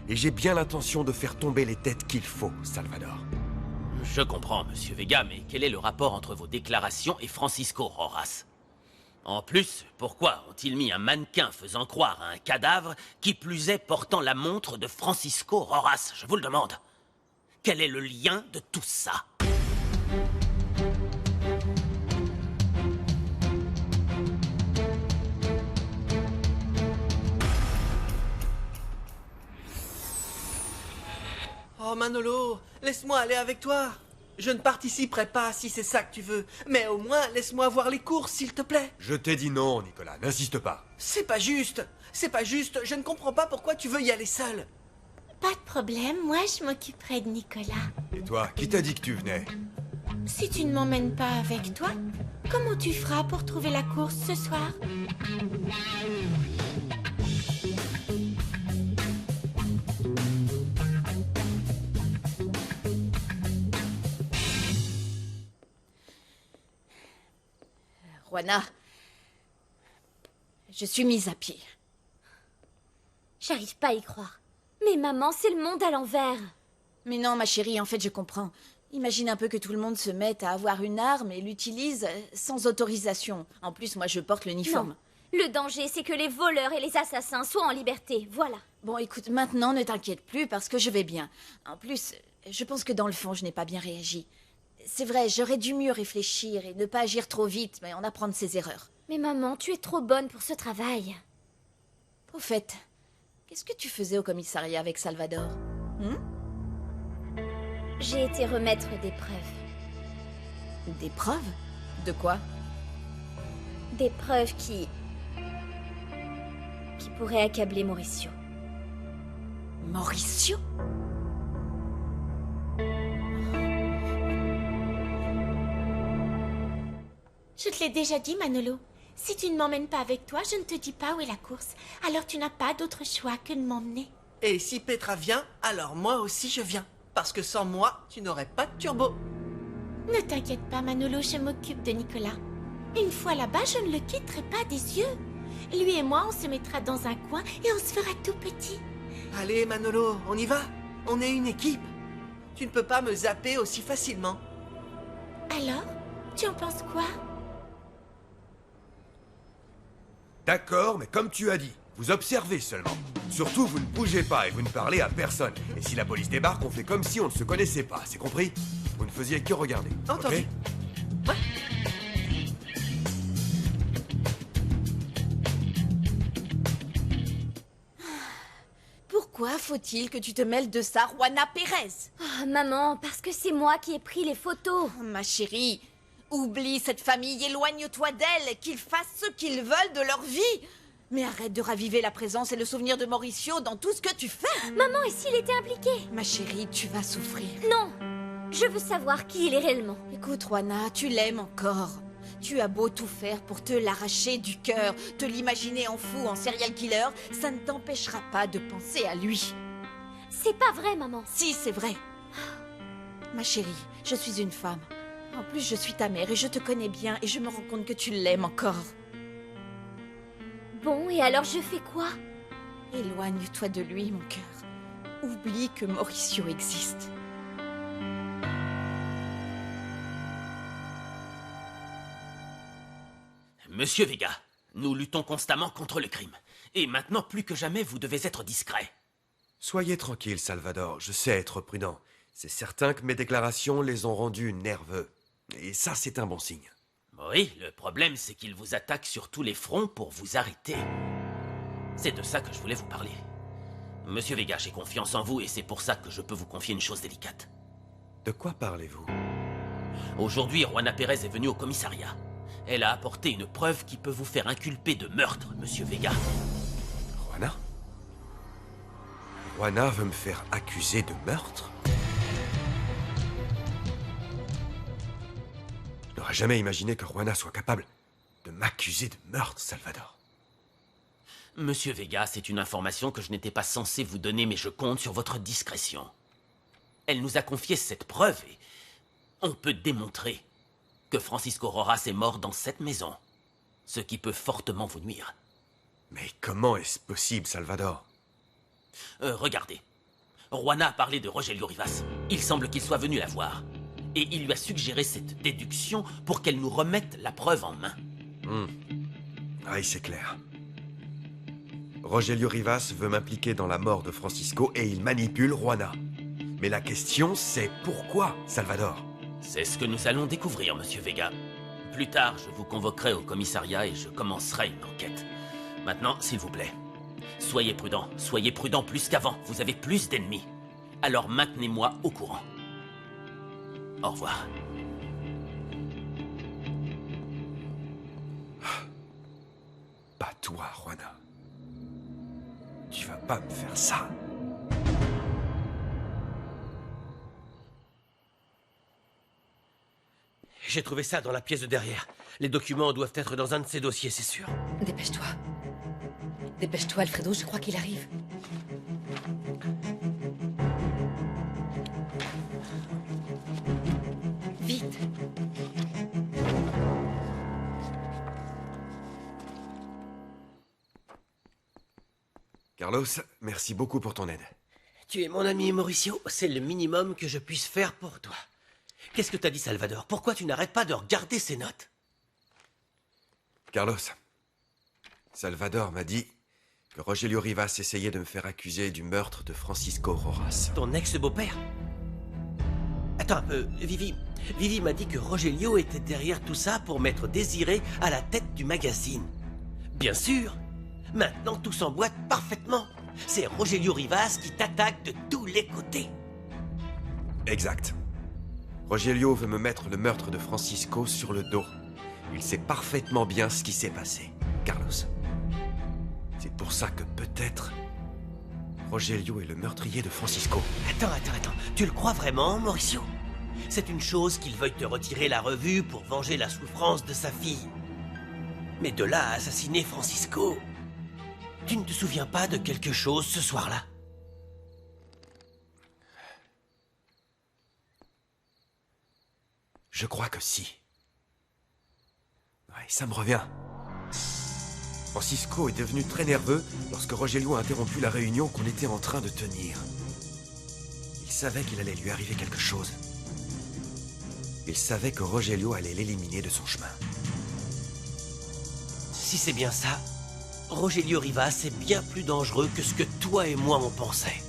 Et j'ai bien l'intention de faire tomber les têtes qu'il faut, Salvador. Je comprends, Monsieur Vega, mais quel est le rapport entre vos déclarations et Francisco Rojas? En plus, pourquoi ont-ils mis un mannequin faisant croire à un cadavre, qui plus est portant la montre de Francisco Rojas? Je vous le demande. Quel est le lien de tout ça? Oh Manolo, laisse-moi aller avec toi. Je ne participerai pas si c'est ça que tu veux, mais au moins laisse-moi voir les courses, s'il te plaît. Je t'ai dit non, Nicolas, n'insiste pas. C'est pas juste, je ne comprends pas pourquoi tu veux y aller seul. Pas de problème, moi je m'occuperai de Nicolas. Et toi, qui t'a dit que tu venais? Si tu ne m'emmènes pas avec toi, comment tu feras pour trouver la course ce soir? Juana, je suis mise à pied. J'arrive pas à y croire. Mais maman, c'est le monde à l'envers. Mais non, ma chérie, en fait, je comprends. Imagine un peu que tout le monde se mette à avoir une arme et l'utilise sans autorisation. En plus, moi, je porte l'uniforme. Non. Le danger, c'est que les voleurs et les assassins soient en liberté, voilà. Bon, écoute, maintenant, ne t'inquiète plus parce que je vais bien. En plus, je pense que dans le fond, je n'ai pas bien réagi. C'est vrai, j'aurais dû mieux réfléchir et ne pas agir trop vite, mais en apprendre ses erreurs. Mais maman, tu es trop bonne pour ce travail. Au fait, qu'est-ce que tu faisais au commissariat avec Salvador? J'ai été remettre des preuves. Des preuves? De quoi? Des preuves qui pourraient accabler Mauricio. Mauricio? Je te l'ai déjà dit, Manolo. Si tu ne m'emmènes pas avec toi, je ne te dis pas où est la course. Alors tu n'as pas d'autre choix que de m'emmener. Et si Petra vient, alors moi aussi je viens. Parce que sans moi, tu n'aurais pas de turbo. Ne t'inquiète pas, Manolo, je m'occupe de Nicolas. Une fois là-bas, je ne le quitterai pas des yeux. Lui et moi, on se mettra dans un coin et on se fera tout petit. Allez Manolo, on y va. On est une équipe. Tu ne peux pas me zapper aussi facilement. Alors, tu en penses quoi? D'accord, mais comme tu as dit, vous observez seulement. Surtout, vous ne bougez pas et vous ne parlez à personne. Et si la police débarque, on fait comme si on ne se connaissait pas, c'est compris? Vous ne faisiez que regarder. Entendu. Ok? Ouais. Pourquoi faut-il que tu te mêles de ça, Juana Pérez? Oh, maman, parce que c'est moi qui ai pris les photos. Oh, ma chérie, oublie cette famille, éloigne-toi d'elle, qu'ils fassent ce qu'ils veulent de leur vie. Mais arrête de raviver la présence et le souvenir de Mauricio dans tout ce que tu fais. Maman, et s'il était impliqué? Ma chérie, tu vas souffrir. Non. Je veux savoir qui il est réellement. Écoute, Juana, tu l'aimes encore. Tu as beau tout faire pour te l'arracher du cœur, te l'imaginer en fou, en serial killer, ça ne t'empêchera pas de penser à lui. C'est pas vrai, maman. Si, c'est vrai. Ma chérie, je suis une femme. En plus, je suis ta mère et je te connais bien et je me rends compte que tu l'aimes encore. Bon, et alors je fais quoi? Éloigne-toi de lui, mon cœur. Oublie que Mauricio existe. Monsieur Vega, nous luttons constamment contre le crime. Et maintenant, plus que jamais, vous devez être discret. Soyez tranquille, Salvador, je sais être prudent. C'est certain que mes déclarations les ont rendus nerveux. Et ça, c'est un bon signe. Oui, le problème, c'est qu'il vous attaque sur tous les fronts pour vous arrêter. C'est de ça que je voulais vous parler. Monsieur Vega, j'ai confiance en vous et c'est pour ça que je peux vous confier une chose délicate. De quoi parlez-vous? Aujourd'hui, Juana Pérez est venue au commissariat. Elle a apporté une preuve qui peut vous faire inculper de meurtre, Monsieur Vega. Juana? Juana veut me faire accuser de meurtre? Je n'aurais jamais imaginé que Juana soit capable de m'accuser de meurtre, Salvador. Monsieur Vega, c'est une information que je n'étais pas censé vous donner, mais je compte sur votre discrétion. Elle nous a confié cette preuve et on peut démontrer que Francisco Rojas est mort dans cette maison, ce qui peut fortement vous nuire. Mais comment est-ce possible, Salvador? Regardez, Juana a parlé de Rogelio Rivas. Il semble qu'il soit venu la voir. Et il lui a suggéré cette déduction pour qu'elle nous remette la preuve en main. Oui, c'est clair. Rogelio Rivas veut m'impliquer dans la mort de Francisco et il manipule Juana. Mais la question, c'est pourquoi, Salvador? C'est ce que nous allons découvrir, Monsieur Vega. Plus tard, je vous convoquerai au commissariat et je commencerai une enquête. Maintenant, s'il vous plaît, soyez prudent plus qu'avant. Vous avez plus d'ennemis. Alors maintenez-moi au courant. Au revoir. Pas toi, Juana. Tu vas pas me faire ça. J'ai trouvé ça dans la pièce de derrière. Les documents doivent être dans un de ces dossiers, c'est sûr. Dépêche-toi. Dépêche-toi, Alfredo, je crois qu'il arrive. Vite. Carlos, merci beaucoup pour ton aide. Tu es mon ami, Mauricio. C'est le minimum que je puisse faire pour toi. Qu'est-ce que t'as dit, Salvador? Pourquoi tu n'arrêtes pas de regarder ces notes? Carlos, Salvador m'a dit que Rogelio Rivas essayait de me faire accuser du meurtre de Francisco Rojas. Ton ex-beau-père? Attends un peu, Vivi. Vivi m'a dit que Rogelio était derrière tout ça pour mettre Désiré à la tête du magazine. Bien sûr. Maintenant, tout s'emboîte parfaitement. C'est Rogelio Rivas qui t'attaque de tous les côtés. Exact. Rogelio veut me mettre le meurtre de Francisco sur le dos. Il sait parfaitement bien ce qui s'est passé, Carlos. C'est pour ça que peut-être Rogelio est le meurtrier de Francisco. Attends. Tu le crois vraiment, Mauricio? C'est une chose qu'il veuille te retirer la revue pour venger la souffrance de sa fille. Mais de là à assassiner Francisco... Tu ne te souviens pas de quelque chose ce soir-là? Je crois que si. Ouais, ça me revient. Francisco est devenu très nerveux lorsque Rogelio a interrompu la réunion qu'on était en train de tenir. Il savait qu'il allait lui arriver quelque chose. Il savait que Rogelio allait l'éliminer de son chemin. Si c'est bien ça, Rogelio Rivas est bien plus dangereux que ce que toi et moi on pensait.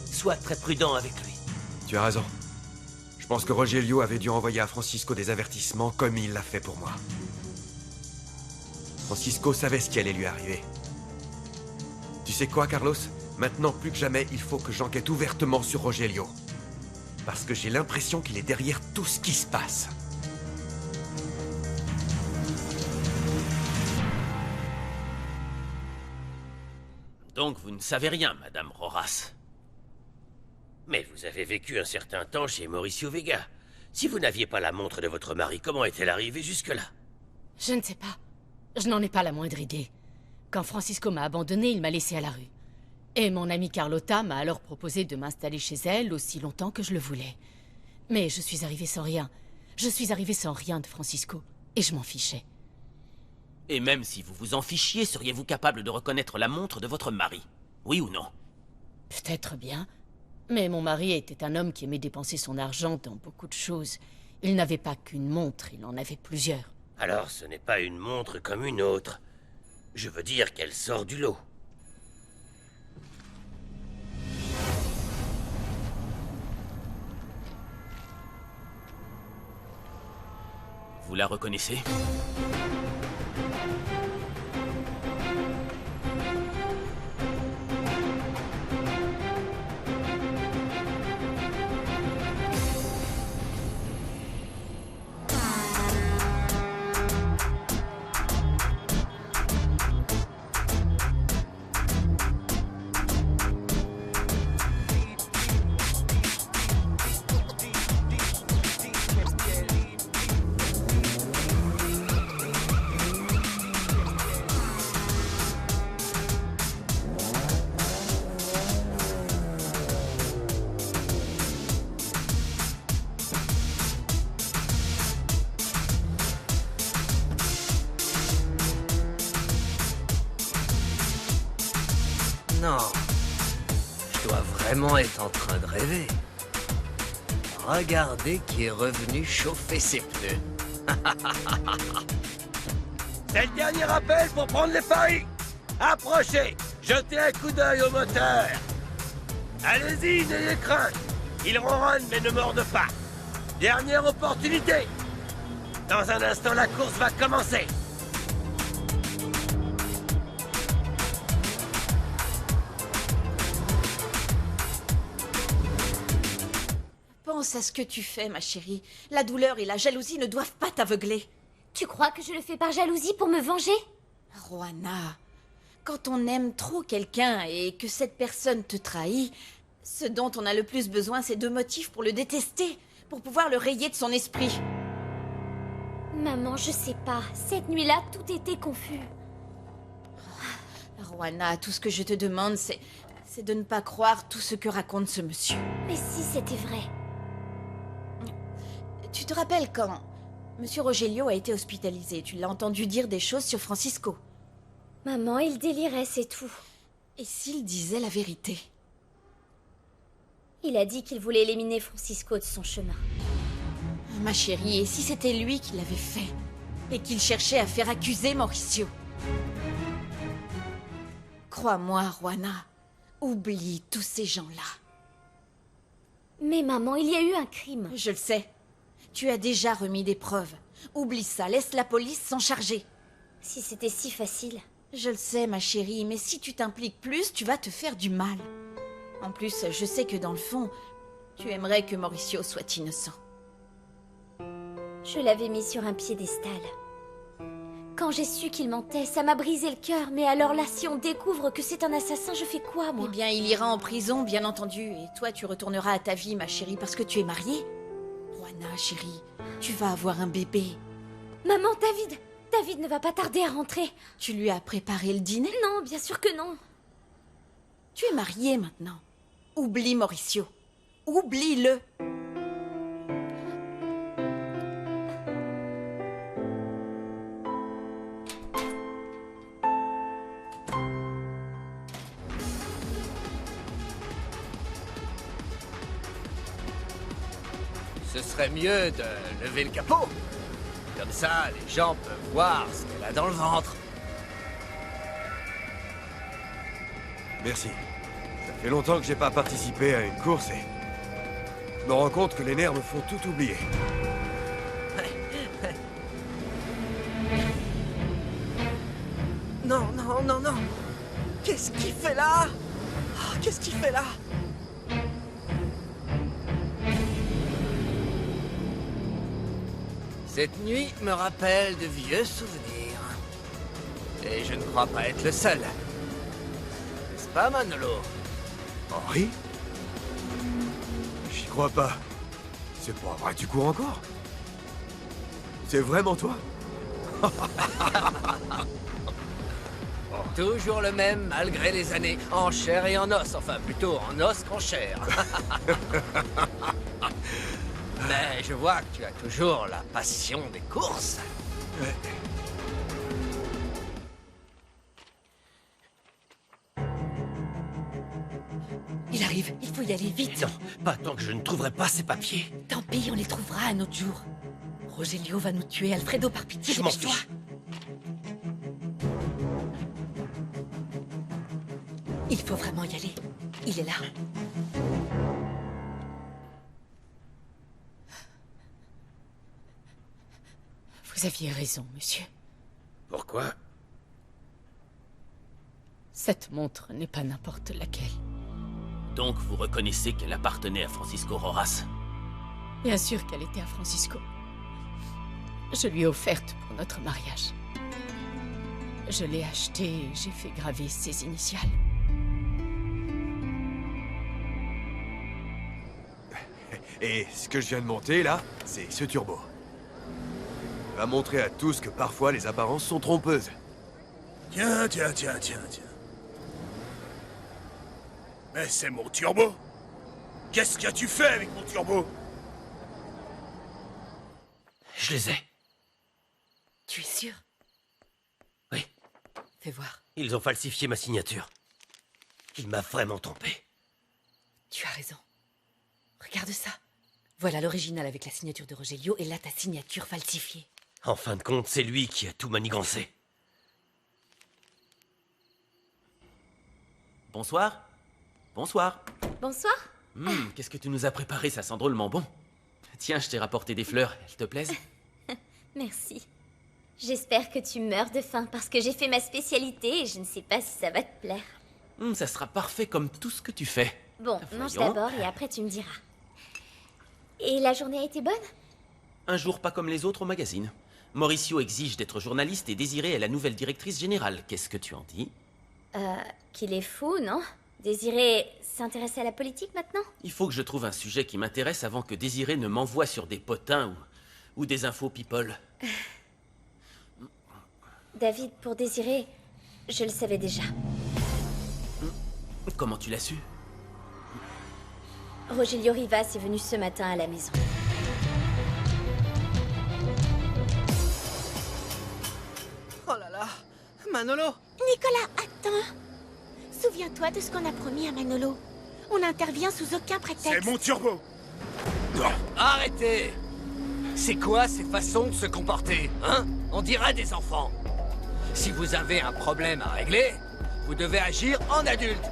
Sois très prudent avec lui. Tu as raison. Je pense que Rogelio avait dû envoyer à Francisco des avertissements comme il l'a fait pour moi. Francisco savait ce qui allait lui arriver. Tu sais quoi, Carlos? Maintenant, plus que jamais, il faut que j'enquête ouvertement sur Rogelio. Parce que j'ai l'impression qu'il est derrière tout ce qui se passe. Donc vous ne savez rien, Madame Rojas. Mais vous avez vécu un certain temps chez Mauricio Vega. Si vous n'aviez pas la montre de votre mari, comment est-elle arrivée jusque-là? Je ne sais pas. Je n'en ai pas la moindre idée. Quand Francisco m'a abandonné, il m'a laissé à la rue. Et mon amie Carlota m'a alors proposé de m'installer chez elle aussi longtemps que je le voulais. Mais je suis arrivée sans rien. Je suis arrivée sans rien de Francisco. Et je m'en fichais. Et même si vous vous en fichiez, seriez-vous capable de reconnaître la montre de votre mari? Oui ou non? Peut-être bien. Mais mon mari était un homme qui aimait dépenser son argent dans beaucoup de choses. Il n'avait pas qu'une montre, il en avait plusieurs. Alors ce n'est pas une montre comme une autre. Je veux dire qu'elle sort du lot. Vous la reconnaissez? Non. Je dois vraiment être en train de rêver. Regardez qui est revenu chauffer ses pneus. C'est le dernier appel pour prendre les paris. Approchez, jetez un coup d'œil au moteur. Allez-y, n'ayez crainte. Il ronronne mais ne morde pas. Dernière opportunité. Dans un instant, la course va commencer. Pense à ce que tu fais, ma chérie. La douleur et la jalousie ne doivent pas t'aveugler. Tu crois que je le fais par jalousie pour me venger? Roanna, quand on aime trop quelqu'un et que cette personne te trahit, ce dont on a le plus besoin, c'est de motifs pour le détester, pour pouvoir le rayer de son esprit. Maman, je sais pas. Cette nuit-là, tout était confus. Roanna, tout ce que je te demande, c'est de ne pas croire tout ce que raconte ce monsieur. Mais si c'était vrai? Tu te rappelles quand Monsieur Rogelio a été hospitalisé, tu l'as entendu dire des choses sur Francisco. Maman, il délirait, c'est tout. Et s'il disait la vérité? Il a dit qu'il voulait éliminer Francisco de son chemin. Ma chérie, et si c'était lui qui l'avait fait? Et qu'il cherchait à faire accuser Mauricio? Crois-moi, Roanna, oublie tous ces gens-là. Mais maman, il y a eu un crime. Je le sais. Tu as déjà remis des preuves. Oublie ça, laisse la police s'en charger. Si c'était si facile. Je le sais, ma chérie, mais si tu t'impliques plus, tu vas te faire du mal. En plus, je sais que dans le fond, tu aimerais que Mauricio soit innocent. Je l'avais mis sur un piédestal. Quand j'ai su qu'il mentait, ça m'a brisé le cœur. Mais alors là, si on découvre que c'est un assassin, je fais quoi, moi? Eh bien, il ira en prison, bien entendu. Et toi, tu retourneras à ta vie, ma chérie, parce que tu es mariée. Roanna, chérie, tu vas avoir un bébé. Maman, David! David ne va pas tarder à rentrer. Tu lui as préparé le dîner? Non, bien sûr que non. Tu es mariée maintenant. Oublie Mauricio. Oublie-le. Ce serait mieux de lever le capot. Comme ça, les gens peuvent voir ce qu'elle a dans le ventre. Merci. Ça fait longtemps que j'ai pas participé à une course et... je me rends compte que les nerfs me font tout oublier. Non, non, non, non. Qu'est-ce qu'il fait là? Qu'est-ce qu'il fait là? Cette nuit me rappelle de vieux souvenirs. Et je ne crois pas être le seul. N'est-ce pas, Manolo? Henri? J'y crois pas. C'est pas vrai, tu cours encore? C'est vraiment toi? Toujours le même, malgré les années. En chair et en os. Enfin, plutôt en os qu'en chair. Mais je vois que tu as toujours la passion des courses. Ouais. Il arrive, il faut y aller vite. Non, pas tant que je ne trouverai pas ces papiers. Tant pis, on les trouvera un autre jour. Rogelio va nous tuer, Alfredo, par pitié, Je m'en dépêche-toi. fiche. Il faut vraiment y aller. Il est là. Vous aviez raison, monsieur. Pourquoi? Cette montre n'est pas n'importe laquelle. Donc vous reconnaissez qu'elle appartenait à Francisco Rojas? Bien sûr qu'elle était à Francisco. Je lui ai offerte pour notre mariage. Je l'ai achetée et j'ai fait graver ses initiales. Et ce que je viens de monter, là, c'est ce turbo. Va montrer à tous que parfois les apparences sont trompeuses. Tiens. Mais c'est mon turbo. Qu'est-ce qu'as-tu fait avec mon turbo? Je les ai. Tu es sûr? Oui. Fais voir. Ils ont falsifié ma signature. Il m'a vraiment trompé. Tu as raison. Regarde ça. Voilà l'original avec la signature de Rogelio et là ta signature falsifiée. En fin de compte, c'est lui qui a tout manigancé. Bonsoir. Bonsoir. Bonsoir. Qu'est-ce que tu nous as préparé, ça sent drôlement bon. Tiens, je t'ai rapporté des fleurs, elles te plaisent? Merci. J'espère que tu meurs de faim parce que j'ai fait ma spécialité et je ne sais pas si ça va te plaire. Ça sera parfait comme tout ce que tu fais. Bon, mange Voyons. d'abord et après tu me diras. Et la journée a été bonne? Un jour pas comme les autres au magazine. Mauricio exige d'être journaliste et Désirée est la nouvelle directrice générale. Qu'est-ce que tu en dis? Qu'il est fou, non? Désiré s'intéresser à la politique maintenant? Il faut que je trouve un sujet qui m'intéresse avant que Désirée ne m'envoie sur des potins ou des infos people. David, pour Désiré, je le savais déjà. Comment tu l'as su? Rogelio Rivas est venu ce matin à la maison. Oh là là, Manolo! Nicolas, attends. Souviens-toi de ce qu'on a promis à Manolo. On n'intervient sous aucun prétexte. C'est mon turbo. Arrêtez! C'est quoi ces façons de se comporter, hein? On dirait des enfants. Si vous avez un problème à régler, vous devez agir en adulte.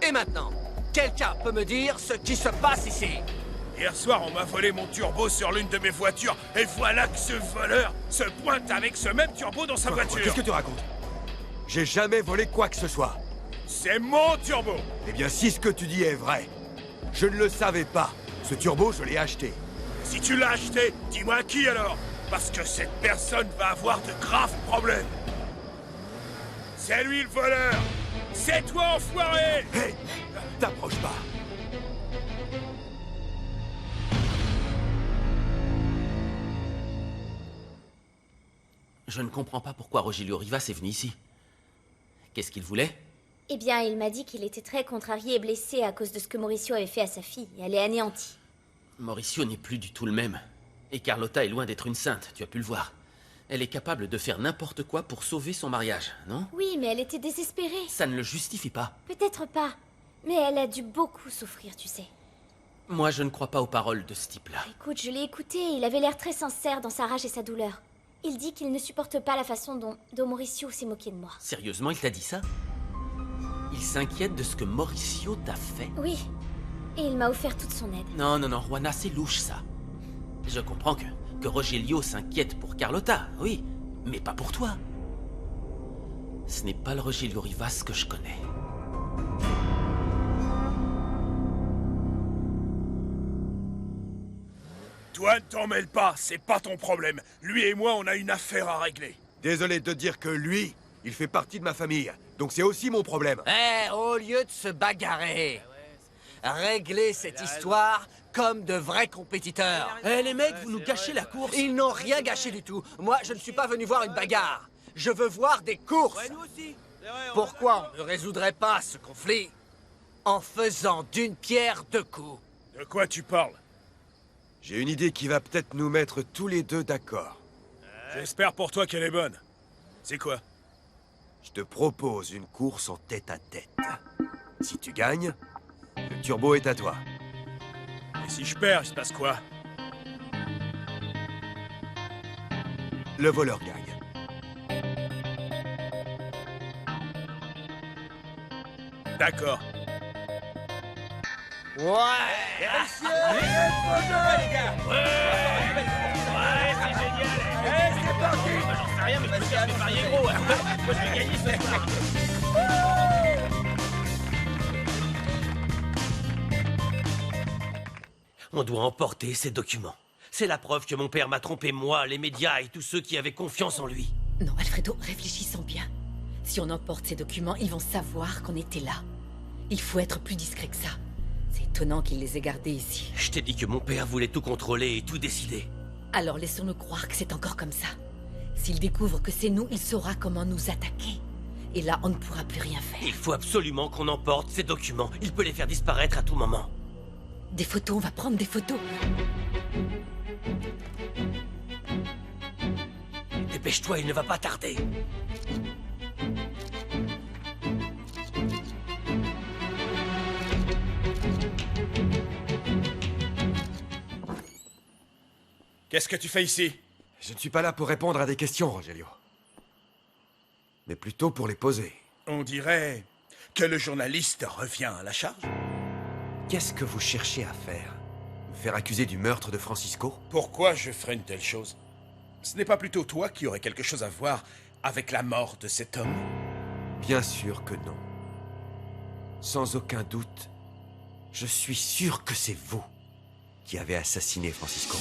Et maintenant, quelqu'un peut me dire ce qui se passe ici? Hier soir, on m'a volé mon turbo sur l'une de mes voitures. Et voilà que ce voleur se pointe avec ce même turbo dans sa voiture. Qu'est-ce que tu racontes? J'ai jamais volé quoi que ce soit. C'est mon turbo. Eh bien, si ce que tu dis est vrai, je ne le savais pas. Ce turbo, je l'ai acheté. Si tu l'as acheté, dis-moi qui alors? Parce que cette personne va avoir de graves problèmes. C'est lui le voleur. C'est toi, enfoiré. Hé, t'approche pas. Je ne comprends pas pourquoi Rogelio Rivas est venu ici. Qu'est-ce qu'il voulait? Eh bien, il m'a dit qu'il était très contrarié et blessé à cause de ce que Mauricio avait fait à sa fille. Elle est anéantie. Mauricio n'est plus du tout le même. Et Carlotta est loin d'être une sainte, tu as pu le voir. Elle est capable de faire n'importe quoi pour sauver son mariage, non? Oui, mais elle était désespérée. Ça ne le justifie pas. Peut-être pas. Mais elle a dû beaucoup souffrir, tu sais. Moi, je ne crois pas aux paroles de ce type-là. Écoute, je l'ai écouté. Il avait l'air très sincère dans sa rage et sa douleur. Il dit qu'il ne supporte pas la façon dont Mauricio s'est moqué de moi. Sérieusement, il t'a dit ça? Il s'inquiète de ce que Mauricio t'a fait? Oui. Et il m'a offert toute son aide. Non, Juana, c'est louche, ça. Je comprends que Rogelio s'inquiète pour Carlotta, oui, mais pas pour toi. Ce n'est pas le Rogelio Rivas que je connais. Toi, ne t'en mêle pas, c'est pas ton problème. Lui et moi, on a une affaire à régler. Désolé de te dire que lui, il fait partie de ma famille. Donc c'est aussi mon problème. Au lieu de se bagarrer, réglez cette histoire comme de vrais compétiteurs. Les mecs, vous nous gâchez la course. Ils n'ont rien gâché du tout. Moi, je ne suis pas venu voir une bagarre. Je veux voir des courses. Pourquoi on ne résoudrait pas ce conflit en faisant d'une pierre deux coups? De quoi tu parles? J'ai une idée qui va peut-être nous mettre tous les deux d'accord. J'espère pour toi qu'elle est bonne. C'est quoi? Je te propose une course en tête-à-tête. Si tu gagnes, le turbo est à toi. Et si je perds, il se passe quoi? Le voleur gagne. D'accord. Ouais! C'est génial! C'est parti! J'en sais rien, mais je me suis fait parier gros. Moi, je vais gagner ce soir. On doit emporter ces documents. C'est la preuve que mon père m'a trompé, moi, les médias et tous ceux qui avaient confiance en lui. Non, Alfredo, réfléchissons bien. Si on emporte ces documents, ils vont savoir qu'on était là. Il faut être plus discret que ça. C'est étonnant qu'il les ait gardés ici. Je t'ai dit que mon père voulait tout contrôler et tout décider. Alors laissons-nous croire que c'est encore comme ça. S'il découvre que c'est nous, il saura comment nous attaquer. Et là, on ne pourra plus rien faire. Il faut absolument qu'on emporte ces documents. Il peut les faire disparaître à tout moment. Des photos, on va prendre des photos. Dépêche-toi, il ne va pas tarder. Qu'est-ce que tu fais ici? Je ne suis pas là pour répondre à des questions, Rogelio. Mais plutôt pour les poser. On dirait que le journaliste revient à la charge. Qu'est-ce que vous cherchez à faire? Me faire accuser du meurtre de Francisco? Pourquoi je ferais une telle chose? Ce n'est pas plutôt toi qui aurais quelque chose à voir avec la mort de cet homme? Bien sûr que non. Sans aucun doute, je suis sûr que c'est vous qui avez assassiné Francisco.